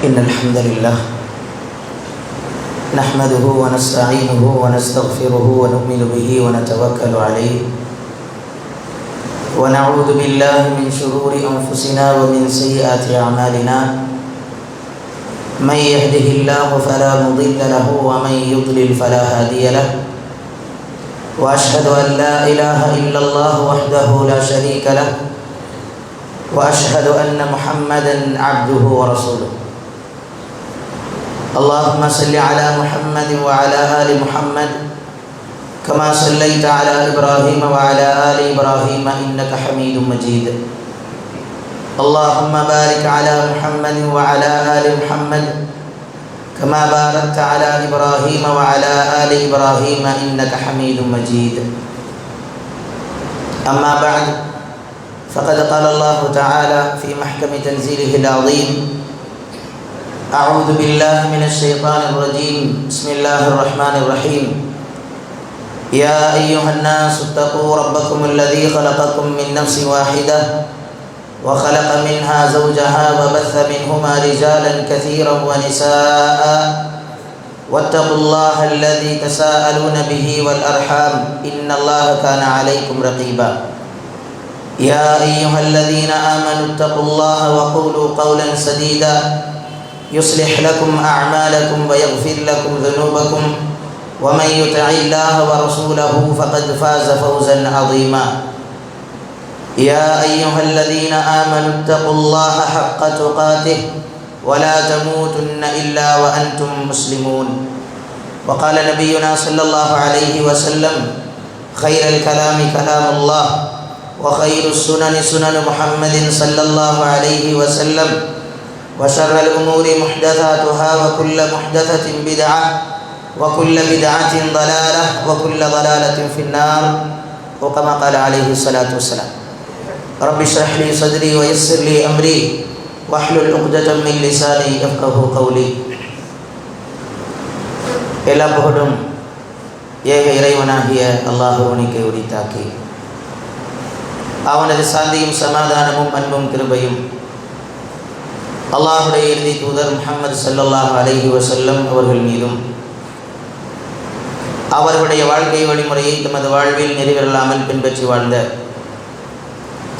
إن الحمد لله نحمده ونستعينه ونستغفره ونؤمن به ونتوكل عليه ونعوذ بالله من شرور أنفسنا ومن سيئات أعمالنا من يهده الله فلا مضل له ومن يضلل فلا هادي له وأشهد أن لا إله إلا الله وحده لا شريك له وأشهد أن محمدًا عبده ورسوله اللهم صل على محمد وعلى آل محمد كما صليت على إبراهيم وعلى آل إبراهيم إنك حميد مجيد اللهم بارك على محمد وعلى آل محمد كما باركت على إبراهيم وعلى آل إبراهيم إنك حميد مجيد أما بعد فقد قال الله تعالى في محكم تنزيله العظيم أعوذ بالله من الشيطان الرجيم بسم الله الرحمن الرحيم يا أيها الناس اتقوا ربكم الذي خلقكم من نفس واحدة وخلق منها زوجها وبث منهما رجالا كثيرا ونساء واتقوا الله الذي تساءلون به والأرحام إن الله كان عليكم رقيبا يا أيها الذين آمنوا اتقوا الله وقولوا قولا سديدا يصلح لكم أعمالكم ويغفر لكم ذنوبكم ومن يطع الله ورسوله فقد فاز فوزا عظيما يا أيها الذين آمنوا اتقوا الله حق تقاته ولا تموتن إلا وأنتم مسلمون وقال نبينا صلى الله عليه وسلم خير الكلام كلام الله وخير السنن سنن محمد صلى الله عليه وسلم وشر الأمور محدثاتها وكل محدثة بدعة وكل بدعة ضلالة وكل ضلالة في النار وكما قال عليه الصلاة والسلام رب اشرح لي صدري ويسر لي أمري واحلل عقدة من لساني يفقهوا قولي எல்லா புகழும் ஏக இறைவனாகிய அல்லாஹ்வுக்கே உரித்தாக்கி அவனது சாந்தியும் சமாதானமும் அன்பும் கிருபையும் அல்லாஹ்வுடைய இறுதி தூதர் முஹம்மது ஸல்லல்லாஹு அலைஹி வஸல்லம் அவர்கள் மீதும் அவர்களுடைய வாழ்க்கை வழிமுறையை தமது வாழ்வில் நிறைவேறாமல் பின்பற்றி வாழ்ந்த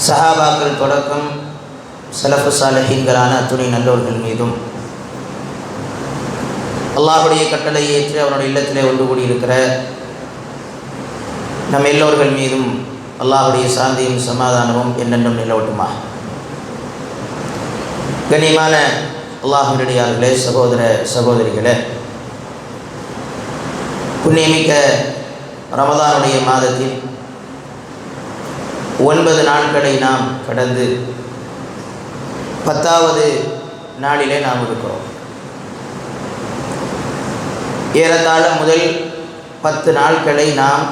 சஹாபாக்கள் தொடக்கம் ஸலஃபு ஸாலிஹீன்களான துணை நல்லோர்கள் மீதும் அல்லாஹ்வுடைய கட்டளையை ஏற்று அவனுடைய இல்லத்திலே ஒன்று கூடியிருக்கிற நம் எல்லோர்கள் மீதும் அல்லாஹ்வுடைய சாந்தியும் சமாதானமும் என்னென்றும் நிலவட்டுமா. கண்ணியமான அல்லாஹ்வினுடையார்களே, சகோதர சகோதரிகளே, புண்ணியமிக்க ரமதானுடைய மாதத்தில் 9 நாட்களை நாம் கடந்து 10வது நாளிலே நாம் இருக்கிறோம். ஏறத்தாழ முதல் 10 நாட்களை நாம்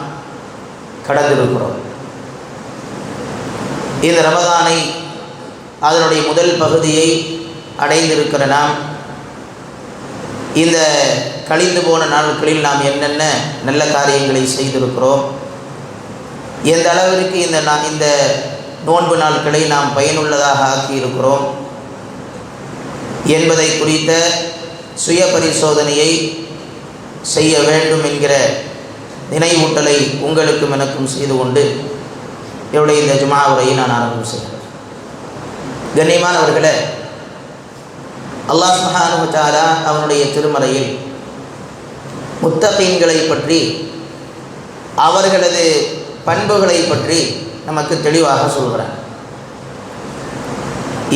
கடந்திருக்கிறோம். இந்த ரமதானை அதனுடைய முதல் பகுதியை அடைந்திருக்கிற நாம் இந்த கழிந்து போன நாட்களில் நாம் என்னென்ன நல்ல காரியங்களை செய்திருக்கிறோம், எந்த அளவிற்கு இந்த நோன்பு நாட்களை நாம் பயனுள்ளதாக ஆக்கியிருக்கிறோம் என்பதை குறித்த சுய பரிசோதனையை செய்ய வேண்டும் என்கிற நினைவூட்டலை உங்களுக்கும் எனக்கும் செய்து கொண்டு என்னுடைய இந்த ஜுமா உரையை நான் ஆரம்பம் செய்கிறேன். கண்ணியமானவர்களே, அல்லாஹ் சுப்ஹானஹு வ தஆலா அவனுடைய திருமறையில் முத்தகீன்களை பற்றி, அவர்களது பண்புகளை பற்றி நமக்கு தெளிவாக சொல்கிறார்.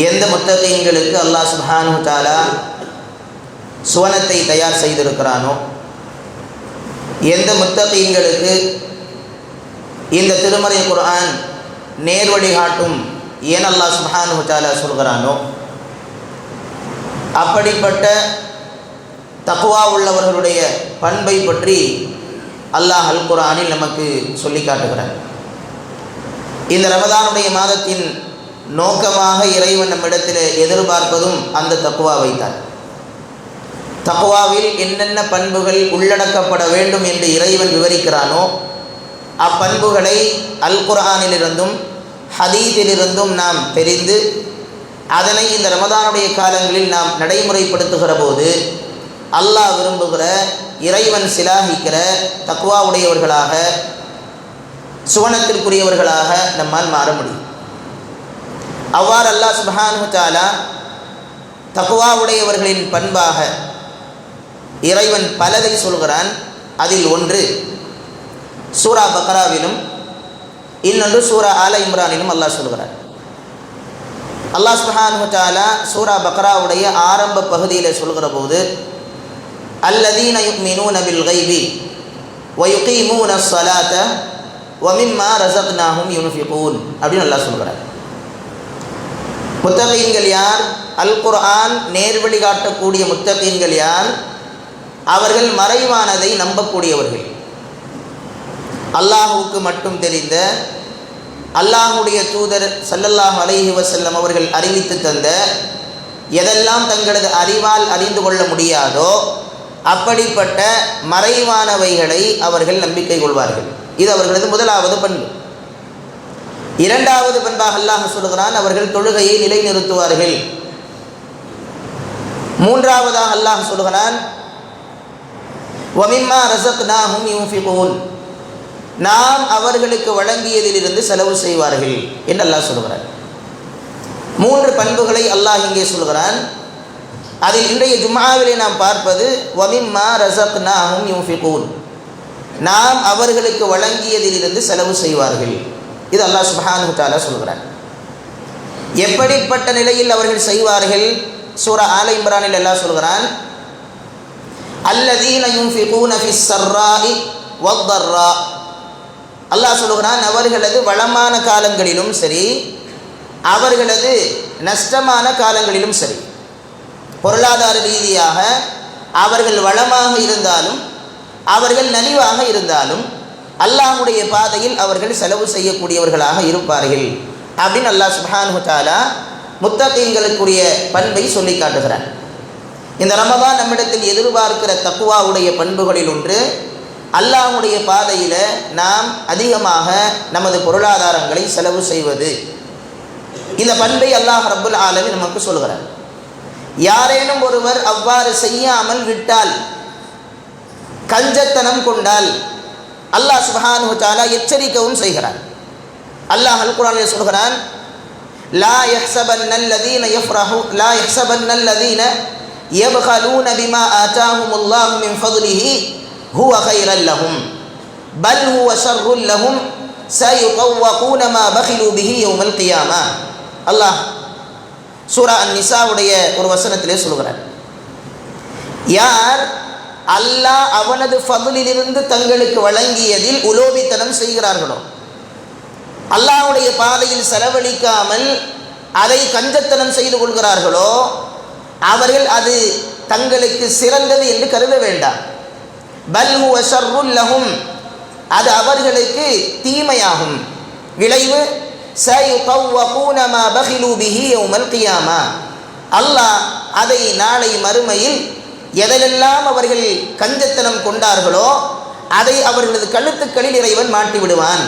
எந்த முத்தகீன்களுக்கு அல்லாஹ் சுப்ஹானஹு வ தஆலா சுவனத்தை தயார் செய்திருக்கிறானோ, எந்த முத்தகீன்களுக்கு இந்த திருமறை குர்ஆன் நேர்வழி காட்டும் ஏன் அல்லாஹ் சுப்ஹானஹு வ தஆலா சொல்கிறானோ, அப்படிப்பட்ட தக்வா உள்ளவர்களுடைய பண்பை பற்றி அல்லாஹ் அல் குர்ஆனில் நமக்கு சொல்லி காட்டுகிறார். இந்த ரமதானுடைய மாதத்தின் நோக்கமாக இறைவன் நம்மிடத்தில் எதிர்பார்ப்பதும் அந்த தக்வாவை தான். தக்வாவில் என்னென்ன பண்புகள் உள்ளடக்கப்பட வேண்டும் என்று இறைவன் விவரிக்கிறானோ, அப்பண்புகளை அல் குர்ஆனிலிருந்தும் ஹதீஸிலிருந்தும் நாம் தெரிந்து அதனை இந்த ரமதானுடைய காலங்களில் நாம் நடைமுறைப்படுத்துகிற போது அல்லாஹ் விரும்புகிற, இறைவன் சிலாகிக்கிற தக்வா உடையவர்களாக, சுவனத்திற்குரியவர்களாக நம்மால் மாற முடியும். அவ்வாறு அல்லாஹ் சுப்ஹானஹு வ தஆலா தக்வா உடையவர்களின் பண்பாக இறைவன் பலதை சொல்கிறான். அதில் ஒன்று சூரா பக்ராவிலும் இன்னொன்று சூரா ஆல இம்ரானிலும் அல்லாஹ் சொல்கிறான். அல்லாஹ் சுப்ஹானஹு வ தஆலா சூரா பக்ராவுடைய ஆரம்ப பகுதியில் சொல்கிற போது அல்லதீன யுமினூன பில் கைபி வ யுகீமூன ஸ்ஸலாத வ மிம்மா ரஸக்னாஹும் யுன்ஃபிகூன் அப்படின்னு அல்லாஹ் சொல்கிறார். முத்தகீன்கள் யார்? அல் குர்ஆன் நேர்வழி காட்டக்கூடிய முத்தகீன்கள் யார்? அவர்கள் மறைவானதை நம்பக்கூடியவர்கள். அல்லாஹுவுக்கு மட்டும் தெரிந்த, அல்லாஹுடைய தூதர் ஸல்லல்லாஹு அலைஹி வஸல்லம் அவர்கள் அறிவித்து தந்த எதெல்லாம் தங்களது அறிவால் அறிந்து கொள்ள முடியாதோ அப்படிப்பட்ட மறைவானவைகளை அவர்கள் நம்பிக்கை கொள்வார்கள். இது அவர்களது முதலாவது பண்பு. இரண்டாவது பண்பாக அல்லாஹ் சொல்கிறான், அவர்கள் தொழுகையை நிலைநிறுத்துவார்கள். மூன்றாவதாக அல்லாஹ் சொல்கிறான், வமிம்மா ரஸக்னாஹும் யுன்ஃபிகூன், நாம் அவர்களுக்கு வழங்கியதிலிருந்து செலவு செய்வார்கள் என்று அல்லாஹ் சொல்கிறான். மூன்று பண்புகளை அல்லாஹ் இங்கே சொல்கிறான். அதில் இன்றைய ஜும்ஆவிலே நாம் பார்ப்பது வமிம்மா ரஸக்னாஹும் யுன்ஃபிகூன், நாம் அவர்களுக்கு வழங்கியதிலிருந்து செலவு செய்வார்கள். இது அல்லாஹ் சுப்ஹானஹு வ தஆலா சொல்கிறான். எப்படிப்பட்ட நிலையில் அவர்கள் செய்வார்கள்? சூரா ஆல இம்ரானில் அல்லாஹ் சொல்கிறான், அல்லதீன யுன்ஃபிகூன ஃபிஸ் ஸர்ராஇ வத்-தர்ரா. அல்லாஹ் சொல்கிறான், அவர்களது வளமான காலங்களிலும் சரி, அவர்களது நஷ்டமான காலங்களிலும் சரி, பொருளாதார ரீதியாக அவர்கள் வளமாக இருந்தாலும் அவர்கள் நலிவாக இருந்தாலும் அல்லாஹ்வுடைய பாதையில் அவர்கள் செலவு செய்யக்கூடியவர்களாக இருப்பார்கள் அப்படின்னு அல்லாஹ் சுப்ஹானஹு வ தஆலா முத்தகீன்களுக்குரிய பண்பை சொல்லி காட்டுகிறான். இந்த ரமதான் நம்மிடத்தில் எதிர்பார்க்கிற தக்வாவுடைய பண்புகளில் ஒன்று, அல்லாஹ்வுடைய பாதையில் நாம் அதிகமாக நமது பொருளாதாரங்களை செலவு செய்வது. இந்த பண்பை அல்லாஹ் ரப்புல் ஆலமீன் நமக்கு சொல்கிறார். யாரேனும் ஒருவர் அவ்வாறு செய்யாமல் விட்டால், கஞ்சத்தனம் கொண்டால், அல்லாஹ் சுப்ஹானஹு வ தஆலா எச்சரிக்கவும் செய்கிறான். அல்லாஹ் அல் குர்ஆனில் சொல்கிறான், லா யஹ்ஸபன்னல்லதீன யப்கலூன பிமா ஆதாஹுமுல்லாஹு மின் ஃபضலிஹி ஹுவ கைரல் லஹும் பல் ஹுவ ஷர்ருல் லஹும் சயுதவ்வகூன மா பகிலு பிஹி யௌமல் கியாமா. அல்லாஹ் சூரா அன்-நிசாவுடைய ஒரு வசனத்திலே சொல்கிறார், யார் அல்லாஹ் அவனது ஃபضலிலிருந்து தங்களுக்கு வழங்கியதில் உலோபித்தனம் செய்கிறார்களோ, அல்லாஹ்வுடைய பாதையில் செலவழிக்காமல் அதை கஞ்சத்தனம் செய்து கொள்கிறார்களோ, அவர்கள் அது தங்களுக்கு சிறந்தது என்று கருத வேண்டாம். பல் ஹுவ ஷர்ருல் லஹும், அது அவர்களுக்கு தீமையாகும். விளைவு சயுதவ்வகூன மா பகிலு பிஹி யௌமல் கியாமா. அல்லாஹ் அதை நாளை மறுமையில் எதெல்லாம் அவர்கள் கஞ்சத்தனம் கொண்டார்களோ அதை அவர்களது கழுத்துக்களில் இறைவன் மாட்டி விடுவான்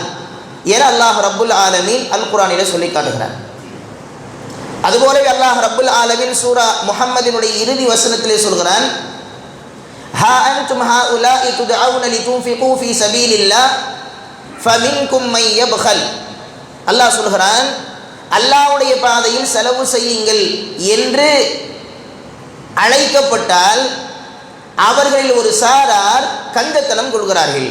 என அல்லாஹ் ரப்புல் ஆலமீன் அல் குர்ஆனிலே சொல்லி காட்டுகிறார். அதுபோலவே அல்லாஹ் ரப்புல் ஆலமீன் சூரா முஹம்மதினுடைய இறுதி வசனத்திலே சொல்கிறான், ஹா அன்தும் ஹாஉலாஇ துதஊன லிதுன்ஃபிகூ ஃபீ சபீலில்லாஹ் ஃபமின்கும் மை யப்கல். அல்லாஹ் சொல்கிறான், அல்லாஹ்வுடைய பாதையில் செலவு செய்யுங்கள் என்று அழைக்கப்பட்டால் அவர்களில் ஒரு சாரார் கஞ்சத்தனம் கொள்கிறார்கள்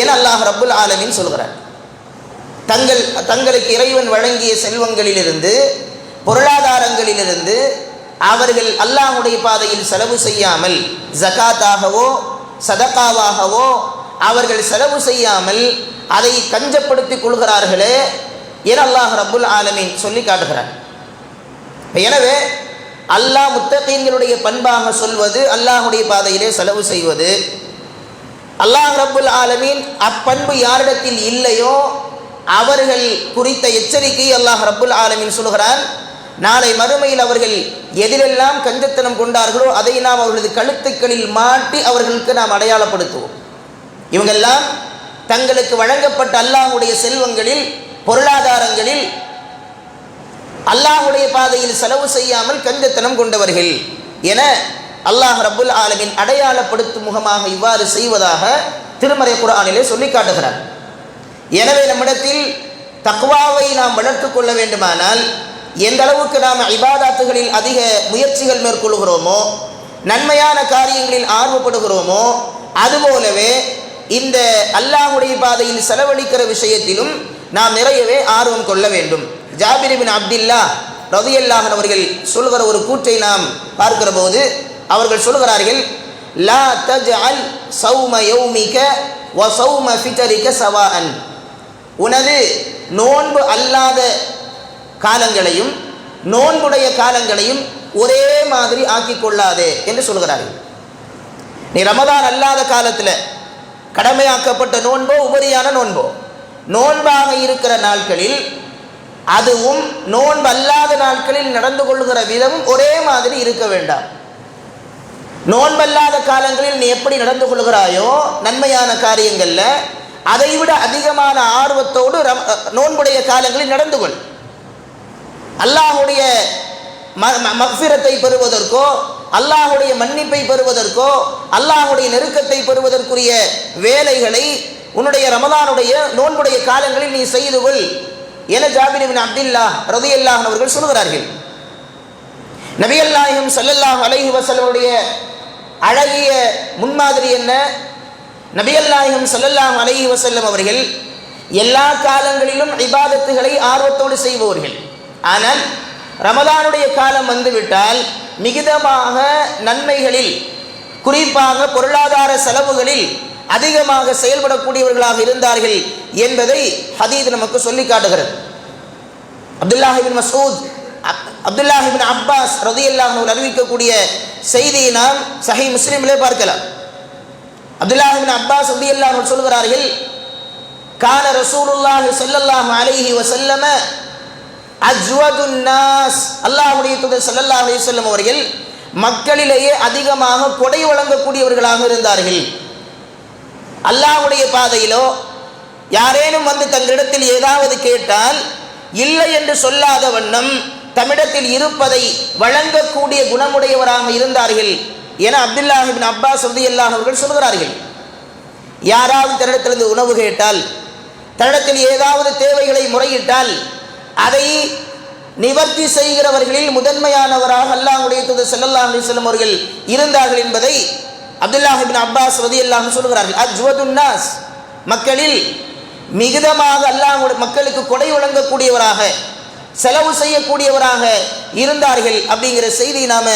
என அல்லாஹ் ரப்புல் ஆலமீன் சொல்கிறார். தங்களுக்கு இறைவன் வழங்கிய செல்வங்களிலிருந்து, பொருளாதாரங்களிலிருந்து அவர்கள் அல்லாஹ்வுடைய பாதையில் செலவு செய்யாமல், ஜகாத்தாகவோ சதகாவாகவோ அவர்கள் செலவு செய்யாமல் அதை கஞ்சப்படுத்திக் கொள்கிறார்களே என அல்லாஹ் ரப்புல் ஆலமீன் சொல்லி காட்டுகிறார். எனவே அல்லாஹ் முத்தகீன்களுடைய பண்பாக சொல்வது அல்லாஹ்வுடைய பாதையிலே செலவு செய்வது. அல்லாஹ் ரப்புல் ஆலமீன் அப்பண்பு யாரிடத்தில் இல்லையோ அவர்கள் குறித்த எச்சரிக்கை அல்லாஹ் ரப்புல் ஆலமீன் சொல்கிறான். நாளை மறுமையில் அவர்கள் எதிலெல்லாம் கஞ்சத்தனம் கொண்டார்களோ அதை நாம் அவர்களது கழுத்துக்களில் மாட்டி அவர்களுக்கு நாம் அடையாளப்படுத்துவோம். இவங்கெல்லாம் தங்களுக்கு வழங்கப்பட்ட அல்லாஹ்வுடைய செல்வங்களில், பொருளாதாரங்களில் அல்லாஹ்வுடைய பாதையில் செலவு செய்யாமல் கஞ்சத்தனம் கொண்டவர்கள் என அல்லாஹ் ரப்புல் ஆலமீன் அடையாளப்படுத்தும் முகமாக இவ்வாறு செய்வதாக திருமறை குர்ஆனிலே சொல்லி காட்டுகிறார். எனவே நம்மிடத்தில் தக்வாவை நாம் வளர்த்துக் கொள்ள வேண்டுமானால் எந்த அளவுக்கு நாம் இபாதாத்துகளில் அதிக முயற்சிகள் மேற்கொள்கிறோமோ, நன்மையான காரியங்களில் ஆர்வப்படுகிறோமோ, அதுபோலவே இந்த அல்லாஹ்வுடைய பாதையில் செலவழிக்கிற விஷயத்திலும் நாம் நிறையவே ஆர்வம் கொள்ள வேண்டும். ஜாபிர் இப்னு அப்துல்லாஹ் ரலியல்லாஹு அன்ஹு அவர்கள் சொல்கிற ஒரு கூற்றை நாம் பார்க்கிற போது அவர்கள் சொல்கிறார்கள், லா தஜ்அல் ஸௌம யௌமிக வ ஸௌம ஃபித்ரிக ஸவாஅன். உனது நோன்பு அல்லாத காலங்களையும் நோன்புடைய காலங்களையும் ஒரே மாதிரி ஆக்கிக் கொள்ளாதே என்று சொல்கிறார்கள். நீ ரமதான் அல்லாத காலத்தில் கடமையாக்கப்பட்ட நோன்போ உபரியான நோன்போ நோன்பாக இருக்கிற நாட்களில் அதுவும் நோன்பு அல்லாத நாட்களில் நடந்து கொள்கிற விதமும் ஒரே மாதிரி இருக்க வேண்டாம். நோன்பல்லாத காலங்களில் நீ எப்படி நடந்து கொள்கிறாயோ நன்மையான காரியங்கள்ல அதைவிட அதிகமான ஆர்வத்தோடு நோன்புடைய காலங்களில் நடந்து கொள். அல்லாஹ்வுடைய மக்ஃபிரத்தை பெறுவதற்கோ, அல்லாஹ்வுடைய மன்னிப்பை பெறுவதற்கோ, அல்லாஹ்வுடைய நெருக்கத்தை பெறுவதற்குரிய வேலைகளை உன்னுடைய ரமதானுடைய நோன்புடைய காலங்களில் நீ செய்து கொள் என ஜாபிர் இப்னு அப்துல்லாஹ் ரலியல்லாஹு அன்ஹு அவர்கள் சொல்கிறார்கள். நபிகள் நாயகம் ஸல்லல்லாஹு அலைஹி வஸல்லம் அழகிய முன்மாதிரி என்ன? நபிகள் நாயகம் ஸல்லல்லாஹு அலைஹி வஸல்லம் அவர்கள் எல்லா காலங்களிலும் இபாதத்துகளை ஆர்வத்தோடு செய்பவர்கள். ஆனால் ரமதானுடைய காலம் வந்துவிட்டால் மிகுதமாக நன்மைகளில், குறிப்பாக பொருளாதார செலவுகளில் அதிகமாக செயல்படக்கூடியவர்களாக இருந்தார்கள் என்பதை ஹதீஸ் நமக்கு சொல்லி காட்டுகிறது. அப்துல்லாஹ் இப்னு மஸ்ஊத், அப்துல்லாஹ் இப்னு அப்பாஸ் ரலியல்லாஹு அன்ஹு அறிவிக்கக்கூடிய செய்தியை நாம் சஹீஹ் முஸ்லிமிலே பார்க்கலாம். அப்துல்லாஹ் இப்னு அப்பாஸ் ரலியல்லாஹு அன்ஹு சொல்கிறார்கள், கான ரசூலுல்லாஹி ஸல்லல்லாஹு அலைஹி வஸல்லம் அஜ்வதுன் நாஸ். அல்லாஹ்வுடைய தூதர் ஸல்லல்லாஹு அலைஹி வஸல்லம் அவர்கள் மக்களிலேயே அதிகமாக கொடை வழங்கக்கூடியவர்களாக இருந்தார்கள். அல்லாஹ்வுடைய பாதையிலோ யாரேனும் வந்து தங்களிடத்தில் ஏதாவது கேட்டால் இல்லை என்று சொல்லாத வண்ணம் தம்மிடத்தில் இருப்பதை வழங்கக்கூடிய குணமுடையவராக இருந்தார்கள் என அப்துல்லாஹ் இப்னு அப்பாஸ் ரலியல்லாஹு அன்ஹு அவர்கள் சொல்கிறார்கள். யாராவது தன்னிடத்திலிருந்து உணவு கேட்டால், தன்னிடத்தில் ஏதாவது தேவைகளை முறையிட்டால் அதை நிவர்த்தி செய்கிறவர்களில் முதன்மையானவராக அல்லாஹ்வுடைய தூதர் ஸல்லல்லாஹு அலைஹி வஸல்லம் அவர்கள் இருந்தார்கள் என்பதை அப்துல்லாஹ் இப்னு அப்பாஸ் ரலியல்லாஹு அன்ஹு சொல்கிறார்கள். அஜ்வதுன் நாஸ், மக்களில் மிகுதமாக அல்லாஹ்வுடைய மக்களுக்கு கொடை வழங்கக்கூடியவராக, செலவு செய்யக்கூடியவராக இருந்தார்கள் அப்படிங்கிற செய்தி நாம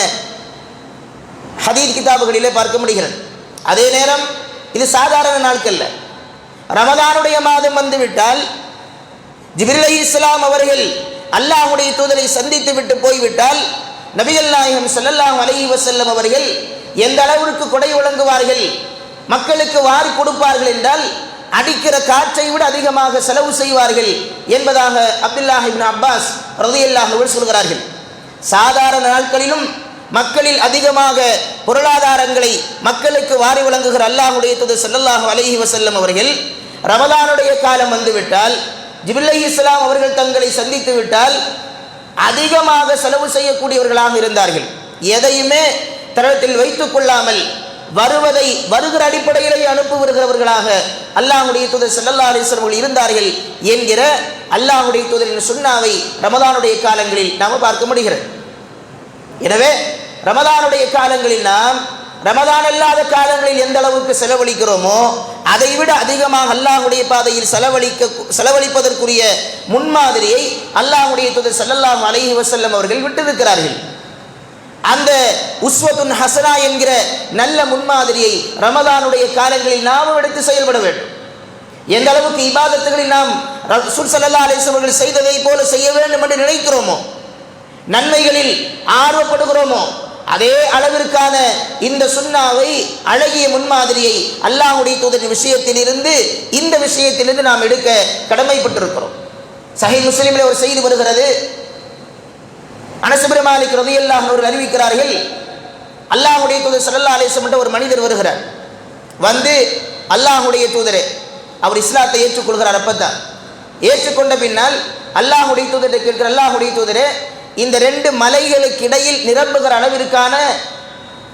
ஹதீஸ் கிதாபுகளிலே பார்க்க முடிகிறது. அதே நேரம் இது சாதாரண நாட்கள்ல, ரமதானுடைய மாதம் வந்துவிட்டால் ஜிப்ரீல் அலைஹிஸ்ஸலாம் அவர்கள் அல்லாஹ்வுடைய தூதரை சந்தித்து விட்டு போய்விட்டால் நபிகள் நாயகம் ஸல்லல்லாஹு அலைஹி வஸல்லம் அவர்கள் எந்த அளவிற்கு கொடை வழங்குவார்கள், மக்களுக்கு வாரி கொடுப்பார்கள் என்றால் அடிக்கிற காற்றை விட அதிகமாக செலவு செய்வார்கள் என்பதாக அப்துல்லாஹ் இப்னு அப்பாஸ் ரலியல்லாஹு அன்ஹு சொல்கிறார்கள். சாதாரண நாட்களிலும் மக்களில் அதிகமாக பொருளாதாரங்களை மக்களுக்கு வாரி வழங்குகிற அல்லாஹ்வுடைய தூதர் ஸல்லல்லாஹு அலைஹி வஸல்லம் அவர்கள் ரமதானுடைய காலம் வந்துவிட்டால், ஜிப்ரீல் அலைஹிஸ்ஸலாம் அவர்கள் தங்களை சந்தித்து விட்டால் அதிகமாக செலவு செய்யக்கூடியவர்களாக இருந்தார்கள். எதையுமே தரத்தில் வைத்துக் கொள்ளாமல் வருவதை வருகிற அடிப்படையிலேயே அனுப்பி வருகிறவர்களாக அல்லாஹ்வுடைய தூதர் ஸல்லல்லாஹு அலைஹி வஸல்லம் இருந்தார்கள் என்கிற அல்லாஹ்வுடைய தூதரின் சுன்னாவை ரமதானுடைய காலங்களில் நாம் பார்க்க முடிகிறது. எனவே ரமதானுடைய காலங்களில் நாம் ரமதான் அல்லாத காலங்களில் எந்த அளவுக்கு செலவழிக்கிறோமோ அதைவிட அதிகமாக அல்லாஹ்வுடைய பாதையில் செலவழிப்பதற்குரிய முன்மாதிரியை அல்லாஹ்வுடைய தூதர் ஸல்லல்லாஹு அலைஹி வஸல்லம் அவர்கள் விட்டிருக்கிறார்கள். அந்த உஸ்வத்துன் ஹசனா என்கிற நல்ல முன்மாதிரியை ரமதானுடைய காலங்களில் நாமும் எடுத்து செயல்பட வேண்டும். எந்த அளவுக்கு இபாதத்துகளில் நாம் ரசூல் ஸல்லல்லாஹு அலைஹி வஸல்லம் அவர்கள் செய்ததை போல செய்ய வேண்டும் என்று நினைக்கிறோமோ, நன்மைகளில் ஆர்வப்படுகிறோமோ, அதே அளவிற்கான இந்த சுன்னாவை, அழகிய முன்மாதிரியை அல்லாஹ்வுடைய தூதரின் விஷயத்திலிருந்து, இந்த விஷயத்திலிருந்து நாம் எடுக்க கடமைப்பட்டிருக்கிறோம். சஹீஹ் முஸ்லிமிலே ஒரு செய்தி வருகிறது. அனஸ் இப்னு மாலிக் ரலியல்லாஹு அன்ஹு அவர்கள் அறிவிக்கிறார்கள், அல்லாஹ்வுடைய தூதர் ஸல்லல்லாஹு அலைஹி வஸல்லம் ஒரு மனிதர் வருகிறார். வந்து அல்லாஹ்வுடைய தூதரே, அவர் இஸ்லாத்தை ஏற்றுக்கொள்கிறார். அப்பதான் ஏற்றுக்கொண்ட பின்னால் அல்லாஹ்வுடைய தூதரை கேட்கிற, அல்லாஹ்வுடைய தூதரே, இந்த 2 மலைகளுக்கு இடையில் நிரம்புகிற அளவிற்கான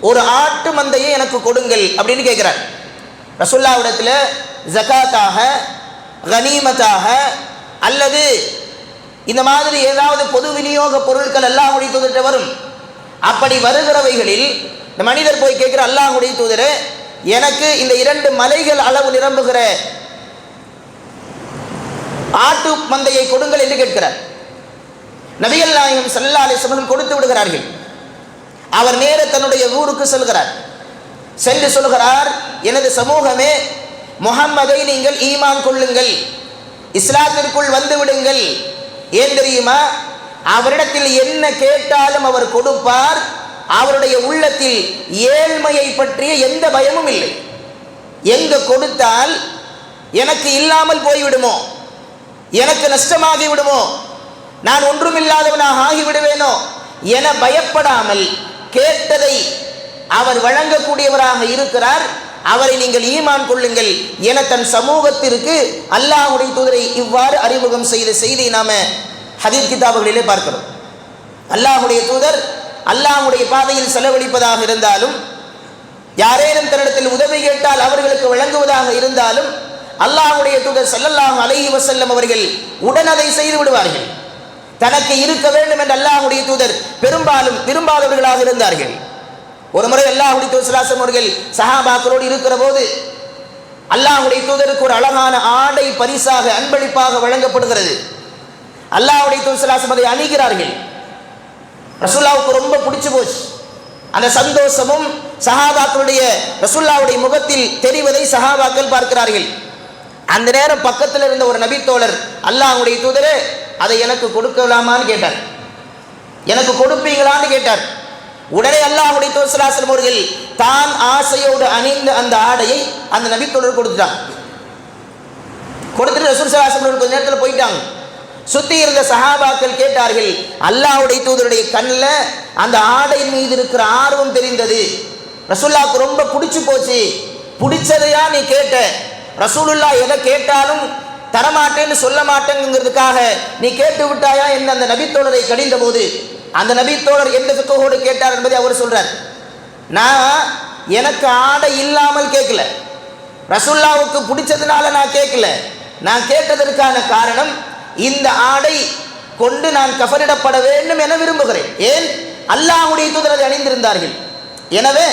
ஒரு ஆட்டு மந்தையை எனக்கு கொடுங்கள் அப்படின்னு கேட்கிறார். ரசூலுல்லாஹ்விடத்தில் ஜகாத்தாக, கனிமத்தாக அல்லது இந்த மாதிரி ஏதாவது பொது விநியோக பொருட்கள் அல்லாஹ்வுடைய தூதர்கிட்ட வரும். அப்படி வருகிறவைகளில் இந்த மனிதர் போய் கேட்கிற, அல்லாஹ்வுடைய தூதரே, எனக்கு இந்த 2 மலைகள் அளவு நிரம்புகிற ஆட்டு மந்தையை கொடுங்கள் என்று கேட்கிறார். நபிகள் நாயகம் ஸல்லல்லாஹு அலைஹி வஸல்லம் கொடுத்து விடுகிறார்கள். அவர் நேர தன்னுடைய ஊருக்கு செல்கிறார். சென்று சொல்கிறார், எனது சமூகமே, முஹம்மதை நீங்கள் ஈமான் கொள்ளுங்கள், இஸ்லாத்திற்குள் வந்து விடுங்கள். ஏன் தெரியுமா? அவரிடத்தில் என்ன கேட்டாலும் அவர் கொடுப்பார். அவருடைய உள்ளத்தில் ஏழ்மையை பற்றிய எந்த பயமும் இல்லை. எங்க கொடுத்தால் எனக்கு இல்லாமல் போய்விடுமோ, எனக்கு நஷ்டமாகி விடுமோ, நான் ஒன்றுமில்லாதவனாக ஆகிவிடுவேனோ என பயப்படாமல் கேட்டதை அவர் வழங்கக்கூடியவராக இருக்கிறார். அவரை நீங்கள் ஈமான் கொள்ளுங்கள் என தன் சமூகத்திற்கு அல்லாஹ்வுடைய தூதரை இவ்வாறு அறிமுகம் செய்த செய்தியை நாம ஹதீஸ் கிதாபுகளிலே பார்க்கிறோம். அல்லாஹ்வுடைய தூதர் அல்லாஹ்வுடைய பாதையில் செலவழிப்பதாக இருந்தாலும், யாரேனும் தன்னிடத்தில் உதவி கேட்டால் அவர்களுக்கு வழங்குவதாக இருந்தாலும், அல்லாஹ்வுடைய தூதர் ஸல்லல்லாஹு அலைஹி வஸல்லம் அவர்கள் உடன் அதை செய்து விடுவார்கள். தனக்கு இருக்க வேண்டும் என்று அல்லாஹ்வுடைய தூதர் பெரும்பாலும் விரும்பாதவர்களாக இருந்தார்கள். ஒரு முறை அல்லாஹ்வுடைய தூதர் ஸல்லல்லாஹு அலைஹி வஸல்லம் அவர்கள் சஹாபாக்களோடு இருக்கிற போது அல்லாஹ்வுடைய தூதருக்கு ஒரு அழகான ஆடை பரிசாக அன்பளிப்பாக வழங்கப்படுகிறது. அல்லாஹ்வுடைய தூதர் ஸல்லல்லாஹு அலைஹி வஸல்லம் அதை அணிகிறார்கள். ரசூலுல்லாஹ்வுக்கு ரொம்ப பிடிச்சு போச்சு. அந்த சந்தோஷமும் சஹாபாக்களுடைய ரசூலுல்லாஹ்வுடைய முகத்தில் தெரிவதை சஹாபாக்கள் பார்க்கிறார்கள். அந்த நேரம் பக்கத்தில் இருந்த ஒரு நபி தோழர், அல்லாஹ்வுடைய தூதரே, அதை எனக்கு கொடுக்கலாமான்னு கேட்டார். எனக்கு கொடுப்பீங்களான்னு கேட்டார். உடனே அல்லாஹ்வுடைய தூதர் ஸல்லல்லாஹு அலைஹி வஸல்லம் அவர்கள் தான் ஆசையோடு அணிந்த அந்த ஆடையை அந்த நபி தோழர் கொடுத்துட்டாங்க. கொடுத்துட்டு ரசூல் ஸல்லல்லாஹு அலைஹி வஸல்லம் கொஞ்ச நேரத்தில் போயிட்டாங்க. சுத்தி இருந்த சஹாபாக்கள் கேட்டார்கள், அல்லாஹ்வுடைய தூதருடைய கண்ணில் அந்த ஆடை மீது இருக்கிற ஆர்வம் தெரிந்தது. ரசூலுல்லாஹ்வுக்கு ரொம்ப பிடிச்சு போச்சு. பிடிச்சதையா நீ கேட்ட? ரசூலுல்லாஹ் எதை கேட்டாலும் தரமாட்டேன்னு சொல்ல மாட்டேங்கிறதுக்காக நீ கேட்டு விட்டாயா என்று அந்த நபித்தோழரை கடிந்த போது அந்த நபித்தோழர் எந்த ஃபிக்ஹோடு கேட்டார் என்பதை அவர் சொல்றார். நான் எனக்கு ஆடை இல்லாமல் கேட்கல, ரசூலுல்லாஹ்வுக்கு பிடிச்சதுனால நான் கேட்கல. நான் கேட்டதற்கான காரணம், இந்த ஆடை கொண்டு நான் கஃனிடப்பட வேண்டும் என விரும்புகிறேன். ஏன்? அல்லாஹ்வுடைய தூதர் அதை அணிந்திருந்தார்கள். எனவே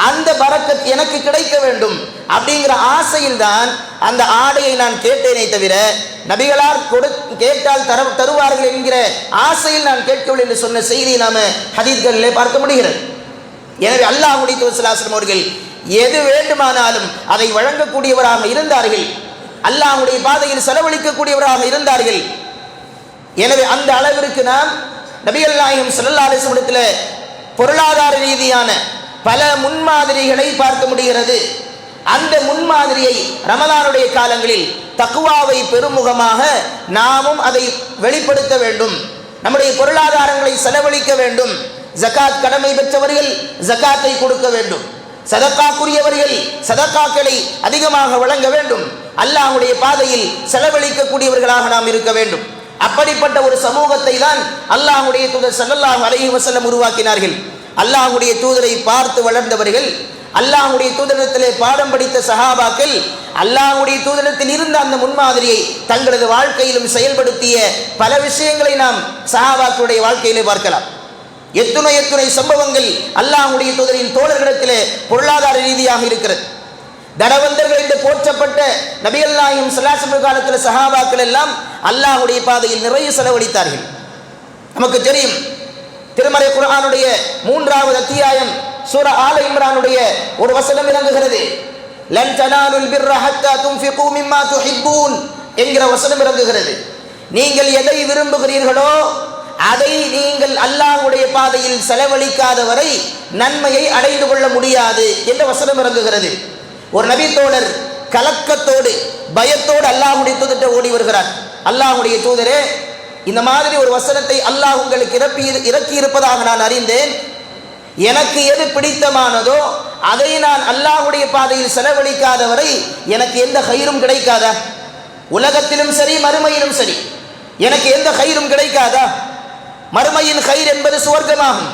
அந்த பரக்கத் எனக்கு கிடைக்க வேண்டும் அப்படிங்கிற ஆசையில் தான் அந்த ஆடையை நான் கேட்டேனே தவிர நபிகளார் கேட்டால் தருவார்கள் என்கிற ஆசையில் நான் கேட்கவில்லை என்று சொன்ன செய்தியை நாம ஹதீஸ்களிலே பார்க்க முடிகிறது. எனவே அல்லாஹ்வுடைய தூதர் ஸல்லல்லாஹு அலைஹி வஸல்லம் அவர்கள் எது வேண்டுமானாலும் அதை வழங்கக்கூடியவராக இருந்தார்கள். அல்லாஹ்வுடைய பாதையில் செலவழிக்கக்கூடியவராக இருந்தார்கள். எனவே அந்த அளவிற்கு நாம் நபிகள் நாயகம் ஸல்லல்லாஹு அலைஹி வஸல்லம் பொருளாதார ரீதியான பல முன்மாதிரிகளை பார்க்க முடிகிறது. அந்த முன்மாதிரியை ரமலானுடைய காலங்களில் தக்வாவை பெருமுகமாக நாமும் அதை வெளிப்படுத்த வேண்டும். நம்முடைய பொருளாதாரங்களை செலவழிக்க வேண்டும். ஜகாத் கடமை பெற்றவர்கள் ஜகாத்தை கொடுக்க வேண்டும். சதக்காக்குரியவர்கள் சதக்காக்களை அதிகமாக வழங்க வேண்டும். அல்லாஹ்வுடைய பாதையில் செலவழிக்கக்கூடியவர்களாக நாம் இருக்க வேண்டும். அப்படிப்பட்ட ஒரு சமூகத்தை தான் அல்லாஹ்வுடைய தூதர் ஸல்லல்லாஹு அலைஹி வஸல்லம் உருவாக்கினார்கள். அல்லாஹ்வுடைய தூதரை பார்த்து வளர்ந்தவர்கள், அல்லாஹ்வுடைய தூதரிடத்திலே பாடம் படித்த சஹாபாக்கள், அல்லாஹ்வுடைய தூதரிடத்தில் இருந்த அந்த முன்மாதிரியை தங்களது வாழ்க்கையிலும் செயல்படுத்திய பல விஷயங்களை நாம் சஹாபாக்களுடைய வாழ்க்கையிலே பார்க்கலாம். எத்துணை சம்பவங்கள் அல்லாஹ்வுடைய தூதரின் தோழர்களிடத்திலே பொருளாதார ரீதியாக இருக்கிறது. தனவந்தர்கள் என்று போற்றப்பட்ட நபிகள் நாயகம் ஸல்லல்லாஹு அலைஹி வஸல்லம் காலத்தில் சஹாபாக்கள் எல்லாம் அல்லாஹ்வுடைய பாதையில் நிறைய செலவழித்தார்கள். நமக்கு தெரியும், திருமறை குர்ஆனுடைய 3வது அத்தியாயம் சூரா ஆல இம்ரானுடைய ஒரு வசனம் இறங்குகிறது. லன் தனாலுல் பிர்ர ஹத்தா துன்ஃபிகு மிம்மா துஹிப்பூன் என்கிற வசனம் இறங்குகிறது. நீங்கள் எதை விரும்புகிறீர்களோ அதை நீங்கள் அல்லாஹ்வுடைய பாதையில் செலவழிக்காத வரை நன்மையை அடைந்து கொள்ள முடியாது என்ற வசனம் இறங்குகிறது. ஒரு நபி தோழர் கலக்கத்தோடு பயத்தோடு அல்லாஹ்வுடைய தூதர்கிட்ட ஓடி வருகிறார். அல்லாஹ்வுடைய தூதரே, இந்த மாதிரி ஒரு வசனத்தை அல்லாஹ் உங்களுக்கு இறக்கி இருப்பதாக நான் அறிந்தேன். எனக்கு எது பிடித்தமானதோ அதை நான் அல்லாஹ்வுடைய பாதையில் செலவழிக்காத வரை எனக்கு எந்த ஹைரும் கிடைக்காதா? உலகத்திலும் சரி மறுமையிலும் சரி எனக்கு எந்த கயிறும் கிடைக்காதா? மறுமையின் கயிறு என்பது சுவர்க்கமாகும்,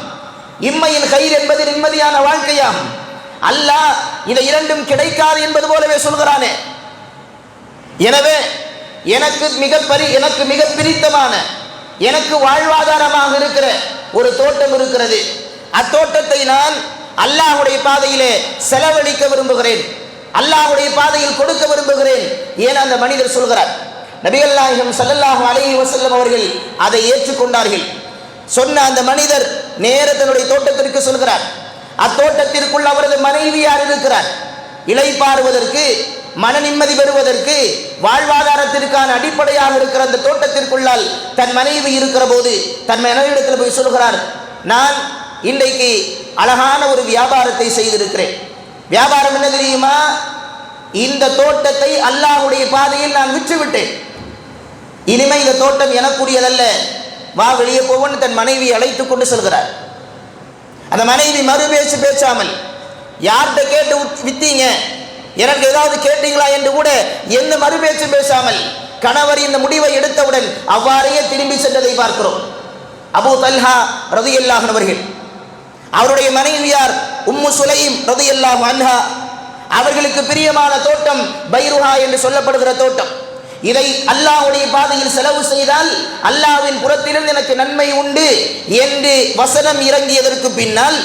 இம்மையின் கயிறு என்பது நிம்மதியான வாழ்க்கையாகும். அல்லாஹ் இதை இரண்டும் கிடைக்காது என்பது போலவே சொல்கிறானே. எனவே எனக்கு மிக பிரித்தமான, எனக்கு வாழ்வாதாரமாக இருக்கிற ஒரு தோட்டம் இருக்கிறது. அத்தோட்டத்தை நான் அல்லாஹ்வுடைய பாதையிலே செலவழிக்க விரும்புகிறேன், அல்லாஹ்வுடைய பாதையில் கொடுக்க விரும்புகிறேன் என அந்த மனிதர் சொல்கிறார். நபிகள் நாயகம் ஸல்லல்லாஹு அலைஹி வஸல்லம் அவர்கள் அதை ஏற்றுக்கொண்டார்கள். சொன்ன அந்த மனிதர் நேர தன்னுடைய தோட்டத்திற்கு சொல்கிறார். அத்தோட்டத்திற்குள் அவரது மனைவியார் இருக்கிறார். இளைப்பாறுவதற்கு, மன நிம்மதி பெறுவதற்கு, வாழ்வாதாரத்திற்கான அடிப்படையாக இருக்கிற அந்த தோட்டத்திற்குள்ளால் தன் மனைவி இருக்கிற போது தன் மனைவியிடத்தில் போய் சொல்கிறார், நான் இன்றைக்கு அழகான ஒரு வியாபாரத்தை செய்திருக்கிறேன். வியாபாரம் என்ன தெரியுமா? இந்த தோட்டத்தை அல்லாஹ்வுடைய பாதையில் நான் விற்றுவிட்டேன். இனிமே இந்த தோட்டம் எனக்குரியதல்ல, வா வெளியே போவன்னு தன் மனைவியை அழைத்து கொண்டு செல்கிறார். அந்த மனைவி மறுபேச்சு பேசாமல், யார்கிட்ட கேட்டு வித்தீங்க, எனக்கு ஏதாவது கேட்டீங்களா என்று கூட எந்த மறுபேச்சும் பேசாமல் கணவர் இந்த முடிவை எடுத்தவுடன் அவ்வாறே திரும்பி சென்றதை பார்க்கிறோம். அபூ தல்ஹா ரலியல்லாஹு அன்ஹு அவர்கள், அவருடைய மனைவியார் உம்மு சுலைம் ரலியல்லாஹு அன்ஹா, அவர்களுக்கு பிரியமான தோட்டம் பைருஹா என்று சொல்லப்படுகிற தோட்டம். இதை அல்லாஹ்வுடைய பாதையில் செலவு செய்தால் அல்லாஹ்வின் புறத்திலிருந்து எனக்கு நன்மை உண்டு என்று வசனம் இறங்கியதற்கு பின்னால்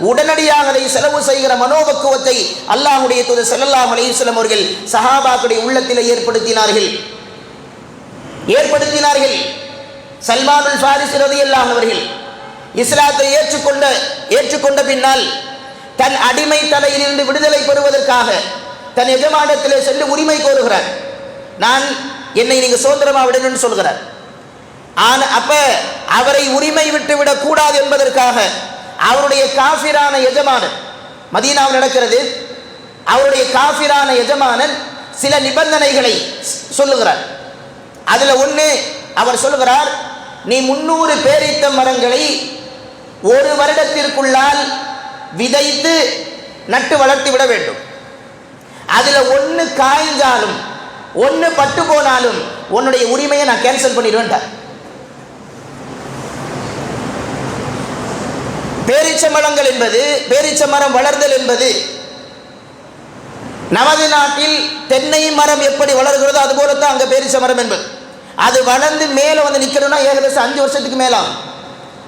உடனடியாக அதை செலவு செய்கிற மனோபக்குவத்தை அல்லாஹ்வுடைய தூதர் ஸல்லல்லாஹு அலைஹி வஸல்லம் அவர்கள் சஹாபாக்களுடைய உள்ளத்தில் ஏற்படுத்தினார்கள். சல்மானுல் ஃபாரிஸி ரலியல்லாஹு அன்ஹு அவர்கள் இஸ்லாத்தை ஏற்றுக்கொண்ட பின்னால் தன் அடிமை தலையிலிருந்து விடுதலை பெறுவதற்காக தன் எஜமானத்திலே சென்று உரிமை கோருகிறார். என்னை நீங்க சுதந்திரமா விடணும்னு சொல்கிறார். அப்ப அவரை உரிமை விட்டு விடக் கூடாது என்பதற்காக அவருடைய காஃபிரான எஜமானன், மதீனாவில் நடக்கிறது, அவருடைய காஃபிரான எஜமானன் சில நிபந்தனைகளை சொல்லுகிறார். அதுல ஒண்ணு அவர் சொல்லுகிறார், நீ 300 பேரித்த மரங்களை ஒரு வருடத்திற்குள்ளால் விதைத்து நட்டு வளர்த்து விட வேண்டும். அதுல ஒண்ணு காய்ந்தாலும் ஒண்ணு பட்டு போனாலும் உன்னுடைய உரிமையை நான் கேன்சல் பண்ணிடுவேன். பேரீச்ச மரம் வளர்தல் என்பது நமது நாட்டில் தென்னை மரம் எப்படி வளர்கிறதோ அது போலத்தான் அங்க பேரீச்ச மரம் என்பது. அது வளர்ந்து மேல வந்து நிக்கணும்னா ஏகദേശம் 5 வருஷத்துக்கு மேலாம்.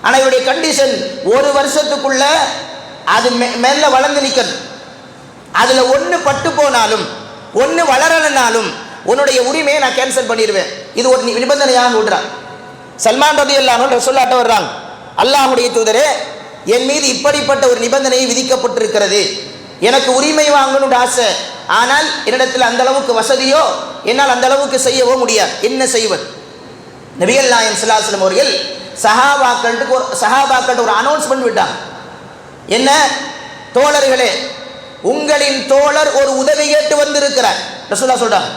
ஆனா இவருடைய கண்டிஷன் 1 வருஷத்துக்குள்ள அது மேல வளர்ந்து நிக்கணும். அதுல ஒண்ணு பட்டு போனாலும் ஒண்ணு வளரலனாலும் உன்னுடைய உரிமையை நான் கேன்சல் பண்ணிடுவேன். இது ஒரு நிபந்தனையாக விடுறான். சல்மான் ரலியல்லாஹு அன்ஹு ரசூலுல்லாஹ்ட்ட வர்றாங்க, அல்லாஹ்வுடைய தூதரே, என் மீது இப்படிப்பட்ட ஒரு நிபந்தனை விதிக்கப்பட்டிருக்கிறது, எனக்கு உரிமை வாங்கணும்னு ஆசை, ஆனால் என்னிடத்தில் அந்த அளவுக்கு வசதியோ என்னால் அந்த அளவுக்கு செய்யவோ முடியாது, என்ன செய்வது? நபிகள் நாயகம் ஸல்லல்லாஹு அலைஹி வஸல்லம் அவர்கள் சஹாபாக்கள்கிட்ட ஒரு அனௌன்ஸ்மெண்ட் விட்டாங்க. என்ன? தோழர்களே, உங்களின் தோழர் ஒரு உதவி கேட்டு வந்திருக்கிறார். ரசூலுல்லாஹ் சொல்றாங்க,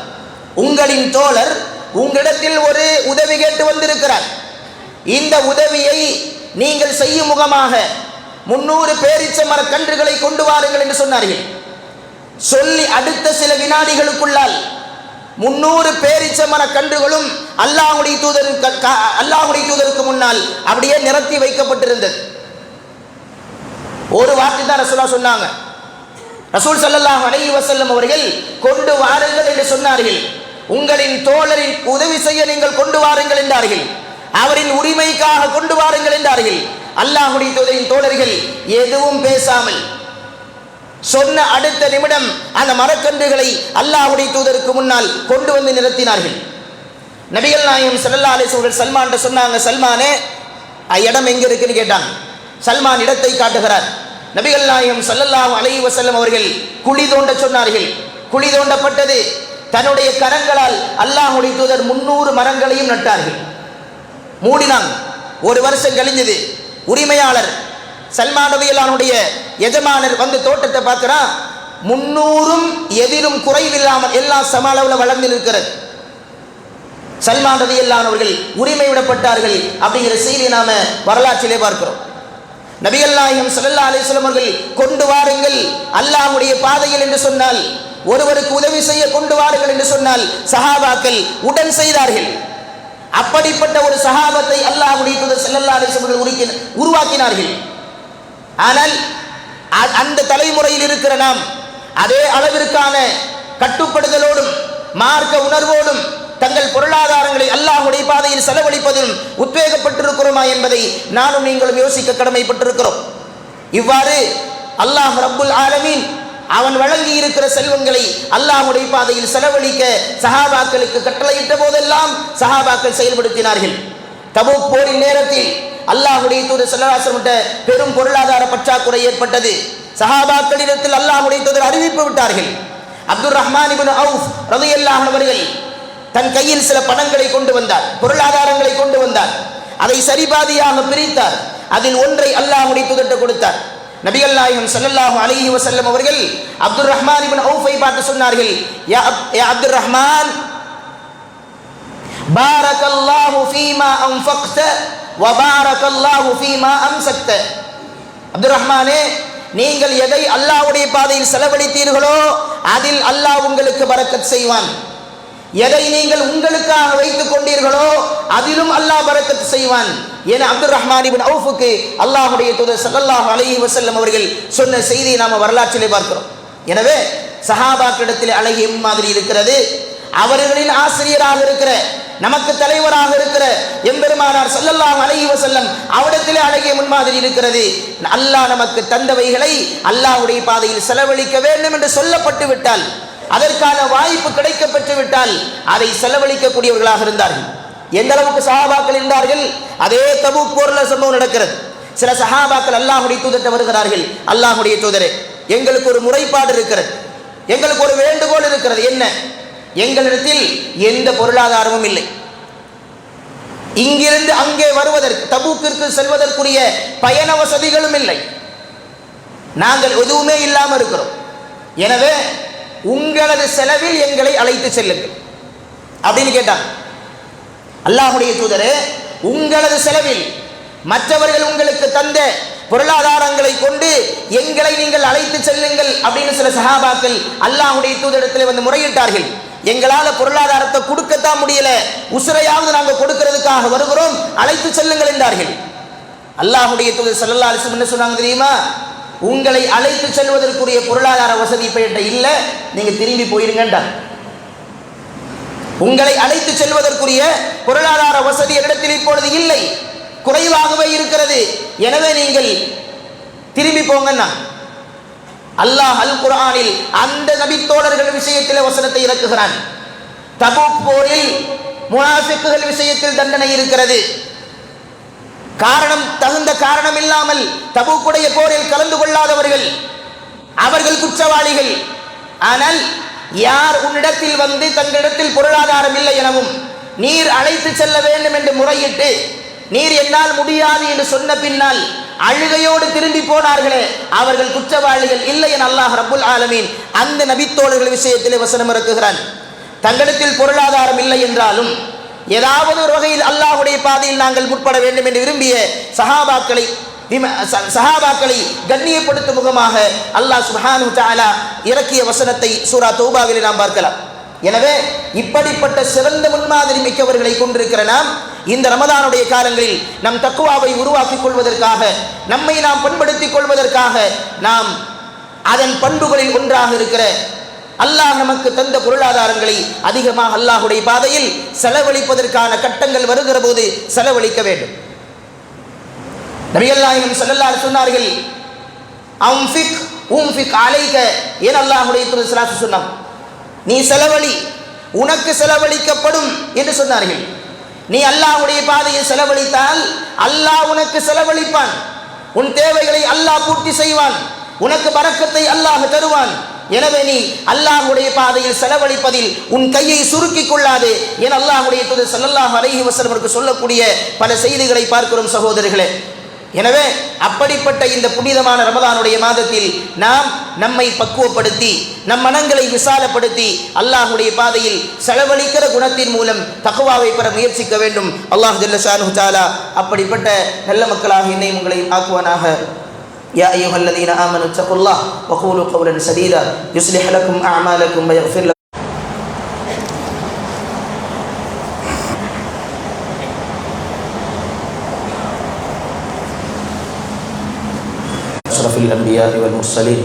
உங்களின் தோழர் உங்களிடத்தில் ஒரு உதவி கேட்டு வந்திருக்கிறார். இந்த உதவியை நீங்கள் செய்யும் முகமாக 300 பேரீச்ச மரக்கன்றுகளை கொண்டு வாருங்கள் என்று சொன்னார்கள். சொல்லி அடுத்த சில வினாடிகளுக்குள்ளால் 300 பேரீச்ச மரக்கன்றுகளும் அல்லாஹ்வுடைய தூதருக்கு முன்னால் அப்படியே நிரத்தி வைக்கப்பட்டிருந்தது. ஒரு வார்த்தை தான் ரசூலுல்லாஹ் சொன்னாங்க. ரசூல் ஸல்லல்லாஹு அலைஹி வஸல்லம் அவர்கள் கொண்டு வாருங்கள் என்று சொன்னார்கள். உங்களின் தோழரின் உதவி செய்ய நீங்கள் கொண்டு வாருங்கள் என்றார்கள். அவரின் உரிமைக்காக கொண்டு வாருங்கள் என்றார்கள். அல்லாஹ்வுடைய தூதரின் தோழர்கள் எதுவும் பேசாமல் சொன்ன அடுத்த நிமிடம் அந்த மரக்கன்றுகளை அல்லாஹ்வுடைய தூதருக்கு முன்னால் கொண்டு வந்து நிறுத்தினார்கள். நபிகள் நாயகம் ஸல்லல்லாஹு அலைஹி வஸல்லம் சல்மான்ட்ட சொன்னாங்க, சல்மானே இடம் எங்க இருக்குன்னு கேட்டாங்க. சல்மான் இடத்தை காட்டுகிறார். நபிகள் நாயகம் ஸல்லல்லாஹு அலைஹி வஸல்லம் அவர்கள் குழி தோண்ட சொன்னார்கள். குழி தோண்டப்பட்டது. தன்னுடைய கரங்களால் அல்லாஹ்வுடைய தூதர் 300 மரங்களையும் நட்டார்கள், மூடினாங்க. 1 வருஷம் கழிஞ்சது. உரிமையாளர் சல்மான் ரலியல்லாஹு அன்ஹுடைய எஜமானர் வந்து தோட்டத்தை பார்க்கிறா, 300ம் எதிலும் குறைவில்லாமல் எல்லாம் சம அளவில் வளர்ந்து இருக்கிறது. சல்மான் ரலியல்லாஹு அன்ஹு அவர்கள் உரிமை விடப்பட்டார்கள் அப்படிங்கிற செய்தி நாம வரலாற்றிலே பார்க்கிறோம். நபிகள் நாயகம் ஸல்லல்லாஹு அலைஹி வஸல்லம் அவர்கள் கொண்டு வாருங்கள் அல்லாஹ்வுடைய பாதையில் என்று சொன்னால், ஒருவருக்கு உதவி செய்ய கொண்டு வாருங்கள் என்று சொன்னால் சஹாபாக்கள் உடன் செய்தார்கள். அப்படிப்பட்ட ஒரு சஹாபத்தை அல்லாஹ்வுடைய தூதர் ஸல்லல்லாஹு அலைஹி வஸல்லம் அவர்கள் உருவாக்கினார்கள். ஆனால் அந்த தலைமுறையில் இருக்கிற நாம் அதே அளவிற்கான கட்டுப்படுதலோடும் மார்க்க உணர்வோடும் தங்கள் பொருளாதாரங்களை அல்லாஹ்வுடைய பாதையில் செலவழிப்பதிலும் உத்வேகப்பட்டிருக்கிறோமா என்பதை நானும் நீங்களும் யோசிக்க கடமைப்பட்டிருக்கிறோம். இவ்வாறு அல்லாஹ் ரப்புல் ஆலமீன் அவன் வழங்கி இருக்கிற செல்வங்களை அல்லாஹ்வுடைய பாதையில் செலவழிக்க சஹாபாக்களுக்கு கட்டளையிட்ட போதெல்லாம் சஹாபாக்கள் செயல்படுத்தினார்கள். தபூக் போரின் நேரத்தில் அல்லாஹ்வுடைய தூதர் ஸல்லல்லாஹு அலைஹி வஸல்லம் பெரும் பொருளாதார பற்றாக்குறை ஏற்பட்டது. சஹாபாக்களிடத்தில் அல்லாஹ்வுடைய தூதர் அறிவிப்பு விட்டார்கள். அப்துர் ரஹ்மான் இப்னு அவுஃப் ரலியல்லாஹு அன்ஹு அவர்கள் தன் கையில் சில பணங்களை கொண்டு வந்தார், பொருளாதாரங்களை கொண்டு வந்தார். அதை சரிபாதியாக பிரித்தார். அதில் ஒன்றை அல்லாஹ்வுடைய தூதர்கிட்ட கொடுத்தார். நபிகள் நாயகம் ஸல்லல்லாஹு அலைஹி வஸல்லம் அவர்கள் அப்துர் ரஹ்மான் இப்னு அவுஃபை பார்த்து சொன்னார்கள், யா அப்துர் ரஹ்மான், பாரக்கல்லாஹு ஃபீமா அன்ஃபக்த வ பாரக்கல்லாஹு ஃபீமா அம்சக்த. அப்துர் ரஹ்மானே, நீங்கள் எதை அல்லாஹ்வுடைய பாதையில் செலவழித்தீர்களோ அதில் அல்லாஹ் உங்களுக்கு பரக்கத் செய்வான். எதை நீங்கள் உங்களுக்காக வைத்துக் கொண்டீர்களோ அதிலும் அல்லாஹ் பரக்கத் செய்வான் என அப்துர் ரஹ்மான் இப்னு அவுஃபுக்கு அல்லாஹ்வுடைய தூதர் ஸல்லல்லாஹு அலைஹி வஸல்லம் அவர்கள் சொன்ன செய்தியை நாம் வரலாற்றிலே பார்க்கிறோம். எனவே சஹாபாக்களிடத்தில் அழகிய மாதிரி இருக்கிறது. அவர்களின் ஆசிரியராக இருக்கிற, நமக்கு தலைவராக இருக்கிற எம்பெருமானார் ஸல்லல்லாஹு அலைஹி வஸல்லம் அவரிடத்திலே அழகிய முன்மாதிரி இருக்கிறது. அல்லாஹ் நமக்கு தந்தவைகளை அல்லாஹ்வுடைய பாதையில் செலவழிக்க வேண்டும் என்று சொல்லப்பட்டு விட்டால், அதற்கான வாய்ப்பு கிடைக்கப்பெற்று விட்டால் அதை செலவழிக்கக்கூடியவர்களாக இருந்தார்கள். எந்த அளவுக்கு சஹாபாக்கள் இருந்தார்கள்? அதே தபூக் போர்ல சம்பவம் நடக்கிறது. சில சஹாபாக்கள் அல்லாஹ்வுடைய தூதர்கிட்ட வருகிறார்கள். அல்லாஹ்வுடைய தூதரே, எங்களுக்கு ஒரு முறைப்பாடு இருக்கிறது, எங்களுக்கு ஒரு வேண்டுகோள் இருக்கிறது. என்ன? எங்களிடத்தில் எந்த பொருளாதாரமும் இல்லை. இங்கிருந்து அங்கே வருவதற்கு, தபூக்கிற்கு செல்வதற்குரிய பயண வசதிகளும் இல்லை. நாங்கள் எதுவுமே இல்லாமல் இருக்கிறோம். எனவே உங்களது செலவில் எங்களை அழைத்து செல்லுங்கள் அப்படின்னு கேட்டாங்க. அல்லாஹ்வுடைய தூதரே, உங்களது செலவில் மற்றவர்கள் உங்களுக்கு தந்த பொருளாதாரங்களை கொண்டு எங்களை நீங்கள் அழைத்து செல்லுங்கள் அப்படின்னு சில சஹாபாக்கள் அல்லாஹ்வுடைய தூதரிடத்தில் வந்து முறையிட்டார்கள். எங்களால் பொருளாதாரத்தை கொடுக்கத்தான் முடியல, உசுரையாவது நாங்கள் கொடுக்கிறதுக்காக வருகிறோம், அழைத்து செல்லுங்கள் என்றார்கள். அல்லாஹ்வுடைய தூதர் ஸல்லல்லாஹு அலைஹி வஸல்லம் என்ன சொன்னாங்க தெரியுமா? உங்களை அழைத்து செல்வதற்குரிய பொருளாதார வசதி இப்ப இல்லை, நீங்க திரும்பி போயிருங்கன்றார். உங்களை அழைத்து செல்வதற்குரிய பொருளாதார வசதி இடத்தில் இப்பொழுது இல்லை, குறைவாகவே இருக்கிறது. எனவே நீங்கள் திரும்பி போங்கன்னா அல்லாஹ் அல் குர்ஆனில் அந்த நபித்தோழர்கள் விஷயத்தில் வசனத்தை இறக்குகிறான். தபூக் போரில் முனாஃபிக்குகள் விஷயத்தில் தண்டனை இருக்கிறது. காரணம், தகுந்த காரணம் இல்லாமல் தபூக்குடைய போரில் கலந்து கொள்ளாதவர்கள் அவர்கள் குற்றவாளிகள். ஆனால் யார் உன்னிடத்தில் வந்து தங்களிடத்தில் பொருளாதாரம் இல்லை எனவும் நீர் அழைத்து செல்ல வேண்டும் என்று முறையிட்டு நீர் என்னால் முடியாது என்று சொன்ன பின்னால் அழுகையோடு திரும்பி போனார்களே, அவர்கள் குற்றவாளிகள் இல்லை என அல்லாஹ் ரப்புல் ஆலமீன் அந்த நபித்தோழர்கள் விஷயத்திலே வசனம் இறக்குகிறான். தங்களிடத்தில் பொருளாதாரம் இல்லை என்றாலும் ஏதாவது ஒரு வகையில் அல்லாஹ்வுடைய பாதையில் நாங்கள் முற்பட வேண்டும் என்று விரும்பிய சஹாபாக்களை கண்ணியப்படுத்தும் முகமாக அல்லாஹ் சுப்ஹானஹு வ தஆலா இறக்கிய வசனத்தை சூரா தௌபாவிலே நாம் பார்க்கலாம். எனவே இப்படிப்பட்ட சிறந்த முன்மாதிரி மிக்கவர்களை கொண்டிருக்கிற நாம் இந்த ரமதானுடைய காலங்களில் நம் தக்வாவை உருவாக்கிக் கொள்வதற்காக, நம்மை நாம் பண்படுத்திக் கொள்வதற்காக நாம் அதன் பண்புகளில் ஒன்றாக இருக்கிற அல்லாஹ் நமக்கு தந்த பொருளாதாரங்களை அதிகமாக அல்லாஹ்வுடைய பாதையில் செலவழிப்பதற்கான கட்டங்கள் வருகிற போது செலவழிக்க வேண்டும். நபிகள் நாயகம் ஸல்லல்லாஹு அலைஹி சொன்னார்கள், அன்ஃபிக் உன்ஃபிக் அலைக என அல்லாஹ்வுடைய தூதர் ஸல்லல்லாஹு அலைஹி சொன்னார். நீ செலவழி, உனக்கு செலவழிக்கப்படும் என்று சொன்னார்கள். நீ அல்லாஹ்வுடைய பாதையில் செலவழித்தால் அல்லாஹ் உனக்கு செலவழிப்பான். உன் தேவைகளை அல்லாஹ் பூர்த்தி செய்வான். உனக்கு பரக்கத்தை அல்லாஹ் தருவான். எனவே நீ அல்லாஹ்வுடைய பாதையில் செலவழிப்பதில் உன் கையை சுருக்கிக் கொள்ளாதே என அல்லாஹ்வுடைய தூதர் ஸல்லல்லாஹு அலைஹி வஸல்லம் சொல்லக்கூடிய பல செய்திகளை பார்க்கிறோம் சகோதரர்களே. எனவே அப்படிப்பட்ட இந்த புனிதமான ரமலானுடைய மாதத்தில் நாம் நம்மை பக்குவப்படுத்தி நம் மனங்களை விசாலப்படுத்தி அல்லாஹ்வுடைய பாதையில் செலவழிக்கிற குணத்தின் மூலம் தக்வாவை பெற முயற்சிக்க வேண்டும். அல்லாஹ் ஜல்ல ஷானுஹு தஆலா அப்படிப்பட்ட நல்ல மக்களாக என்னை உங்களை ஆக்குவானாக. யா அய்யுஹல்லதீன ஆமனு தக்குல்லாஹ் வகூலு கௌலன் சதீதா யுஸ்லிஹ் லக்கும் அஅமாலக்கும் வயக்ஃபிர் أشرف الأنبياء والمرسلين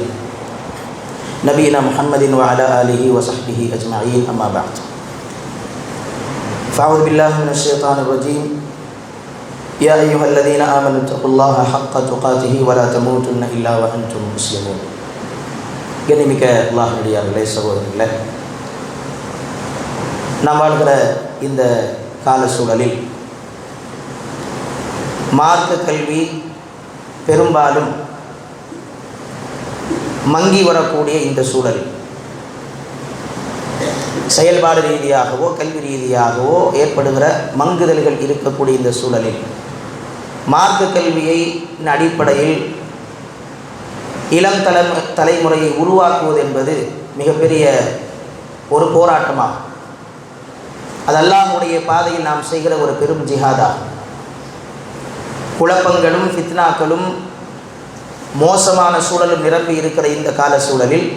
نبينا محمد وعلى آله وصحبه أجمعين أما بعد فأعوذ بالله من الشيطان الرجيم يا أيها الذين آمنوا اتقوا الله حق تقاته ولا تموتن إلا وأنتم مسلمون. கண்ணியமிக்க அல்லாஹ்வுடைய சகோதரர்களே, நாம் வாழ்கிற இந்த கால சூழலில் மார்க்க கல்வி பெரும்பாலும் மங்கி வரக்கூடிய இந்த சூழல் செயல்பாடு ரீதியாகவோ கல்வி ரீதியாகவோ ஏற்படுகிற மங்குதல்கள் இருக்கக்கூடிய இந்த சூழலில் மார்க்க கல்வியை அடிப்படையில் இளம் தலைமுறையை உருவாக்குவது என்பது மிகப்பெரிய ஒரு போராட்டமாகும். அது அல்லாஹ்வுடைய பாதையில் நாம் செய்கிற ஒரு பெரும் ஜிஹாதா. குழப்பங்களும் ஃபித்னாக்களும் மோசமான சூழலும் நிரம்பி இருக்கிற இந்த கால சூழலில்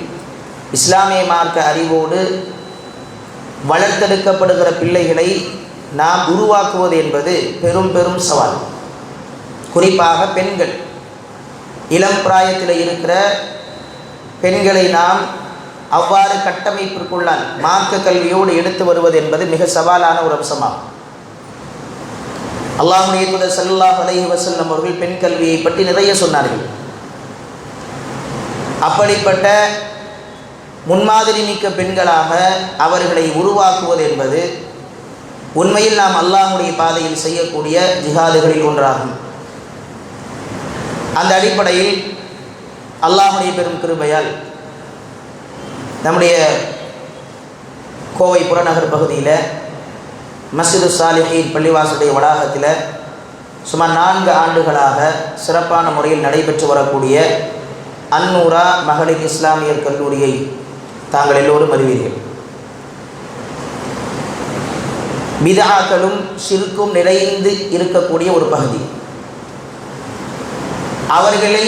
இஸ்லாமிய மார்க்க அறிவோடு வளர்த்தெடுக்கப்படுகிற பிள்ளைகளை நாம் உருவாக்குவது என்பது பெரும் சவால். குறிப்பாக பெண்கள், இளம் பிராயத்தில் இருக்கிற பெண்களை நாம் அவ்வாறு கட்டமைப்பிற்குள்ளால் மார்க்க கல்வியோடு எடுத்து வருவது என்பது மிக சவாலான ஒரு அம்சமாகும். அல்லாஹ்வுடைய தூதர் ஸல்லல்லாஹு அலைஹி வஸல்லம் அவர்கள் பெண் கல்வியை பற்றி நிறைய சொன்னார்கள். அப்படிப்பட்ட முன்மாதிரி மிக்க பெண்களாக அவர்களை உருவாக்குவது என்பது உண்மையில் நாம் அல்லாஹ்வுடைய பாதையில் செய்யக்கூடிய ஜிஹாதுகளில் ஒன்றாகும். அந்த அடிப்படையில் அல்லாஹ்வுடைய பெரும் கிருபையால் நம்முடைய கோவை புறநகர் பகுதியில் மஸ்ஜிது சாலிஹீன் பள்ளிவாசலுடைய வளாகத்தில் சுமார் 4 ஆண்டுகளாக சிறப்பான முறையில் நடைபெற்று வரக்கூடிய அன்னூரா மகளிர் இஸ்லாமியர் கல்லூரியை தாங்கள் எல்லோரும் அறிவீர்கள். பித்ஆக்களும் ஷிர்க்கும் நிறைந்து இருக்கக்கூடிய ஒரு பகுதி. அவர்களை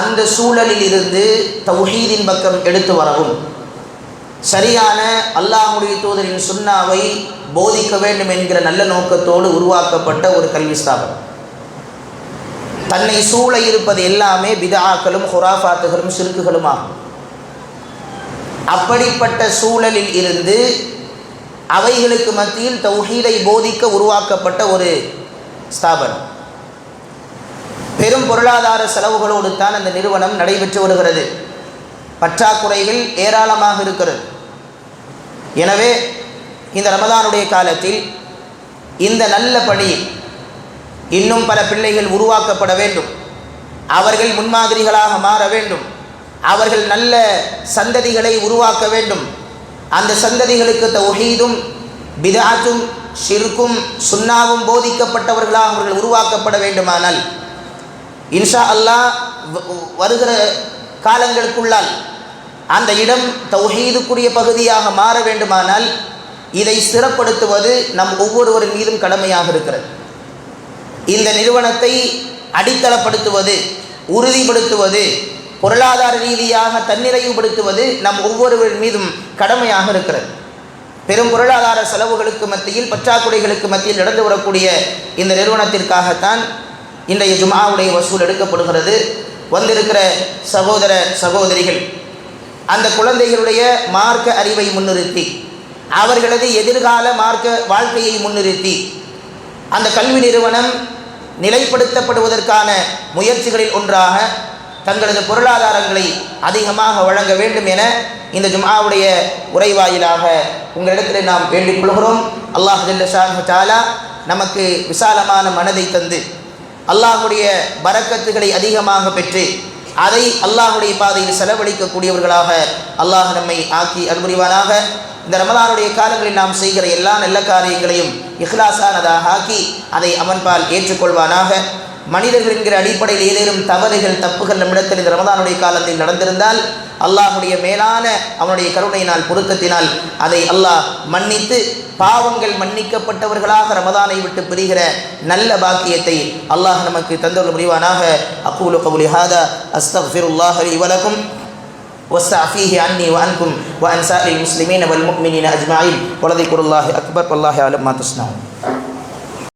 அந்த சூழலில் இருந்து தௌஹீதின் பக்கம் எடுத்து வரவும் சரியான அல்லாஹ்வுடைய தூதரின் சுன்னாவை போதிக்க வேண்டும் என்கிற நல்ல நோக்கத்தோடு உருவாக்கப்பட்ட ஒரு கல்வி ஸ்தாபனம். தன்னை சூழ இருப்பது எல்லாமே பித்ஆக்களும் ஹுராஃபாத்துகளும் ஷிர்க்குகளும் ஆகும். அப்படிப்பட்ட சூழலில் இருந்து அவைகளுக்கு மத்தியில் தௌஹீதை போதிக்க உருவாக்கப்பட்ட ஒரு ஸ்தாபனம். பெரும் பொருளாதார செலவுகளோடு தான் அந்த நிறுவனம் நடைபெற்று வருகிறது. பற்றாக்குறைகள் ஏராளமாக இருக்கிறது. எனவே இந்த ரமதானுடைய காலத்தில் இந்த நல்ல பணியில் இன்னும் பல பிள்ளைகள் உருவாக்கப்பட வேண்டும். அவர்கள் முன்மாதிரிகளாக மாற வேண்டும். அவர்கள் நல்ல சந்ததிகளை உருவாக்க வேண்டும். அந்த சந்ததிகளுக்கு தௌஹீதும் பித்ஆத்தும் ஷிர்க்கும் சுன்னாவும் போதிக்கப்பட்டவர்களாக அவர்கள் உருவாக்கப்பட வேண்டுமானால் இன்ஷா அல்லாஹ் வருகிற காலங்களுக்குள்ளால் அந்த இடம் தௌஹீதுக்குரிய பகுதியாக மாற வேண்டுமானால் இதை ஸ்திரப்படுத்துவது நம் ஒவ்வொருவரின் மீதும் கடமையாக இருக்கிறது. இந்த நிறுவனத்தை அடித்தளப்படுத்துவது, உறுதிப்படுத்துவது, பொருளாதார ரீதியாக தன்னிறைவுபடுத்துவது நம் ஒவ்வொருவரின் மீதும் கடமையாக இருக்கிறது. பெரும் பொருளாதார செலவுகளுக்கு மத்தியில், பற்றாக்குறைகளுக்கு மத்தியில் நடந்து வரக்கூடிய இந்த நிறுவனத்திற்காகத்தான் இன்றைய ஜும்ஆவுடைய வசூல் எடுக்கப்படுகிறது. வந்திருக்கிற சகோதர சகோதரிகள் அந்த குழந்தைகளுடைய மார்க்க அறிவை முன்னிறுத்தி, அவர்களது எதிர்கால மார்க்க வாழ்க்கையை முன்னிறுத்தி அந்த கல்வி நிறுவனம் நிலைப்படுத்தப்படுவதற்கான முயற்சிகளில் ஒன்றாக தங்களது பொருளாதாரங்களை அதிகமாக வழங்க வேண்டும் என இந்த ஜும்ஆவுடைய உரைவாயிலாக உங்களிடத்தில் நாம் வேண்டிக் கொள்கிறோம். அல்லாஹ் ஜல்ல ஷானுஹு தஆலா நமக்கு விசாலமான மனதை தந்து அல்லாஹ்வுடைய பரக்கத்துகளை அதிகமாக பெற்று அதை அல்லாஹ்வுடைய பாதையில் செலவழிக்கக்கூடியவர்களாக அல்லாஹ் நம்மை ஆக்கி அருள்புரிவானாக. இந்த ரமலானுடைய காலங்களில் நாம் செய்கிற எல்லா நல்ல காரியங்களையும் இஹ்லாஸானதாக ஆக்கி அதை அவன்பால் ஏற்றுக்கொள்வானாக. மனிதர்கள் என்கிற அடிப்படையில் ஏதேனும் தவறுகள் தப்புகள் நம்மிடத்தில் இந்த ரமதானுடைய காலத்தில் நடந்திருந்தால் அல்லாஹ்வுடைய மேலான அவனுடைய கருணையினால் பொருத்தத்தினால் அதை அல்லாஹ் மன்னித்து பாவங்கள் மன்னிக்கப்பட்டவர்களாக ரமதானை விட்டு பிரிகிற நல்ல பாக்கியத்தை அல்லாஹ் நமக்கு தந்தருள் புரிவானாக. அகூலு கௌலி ஹாதா அஸ்தக்ஃபிருல்லாஹ லி வ லகும் வஸ்தஃபீஹி அன்னி வ அன்கும் வ அன் ஸாரில் முஸ்லிமீன வல் முஃமினீன அஜ்மஈன் வ லذிக்ருல்லாஹி அக்பர் வல்லாஹு அலம் மா தஸ்னஊன்.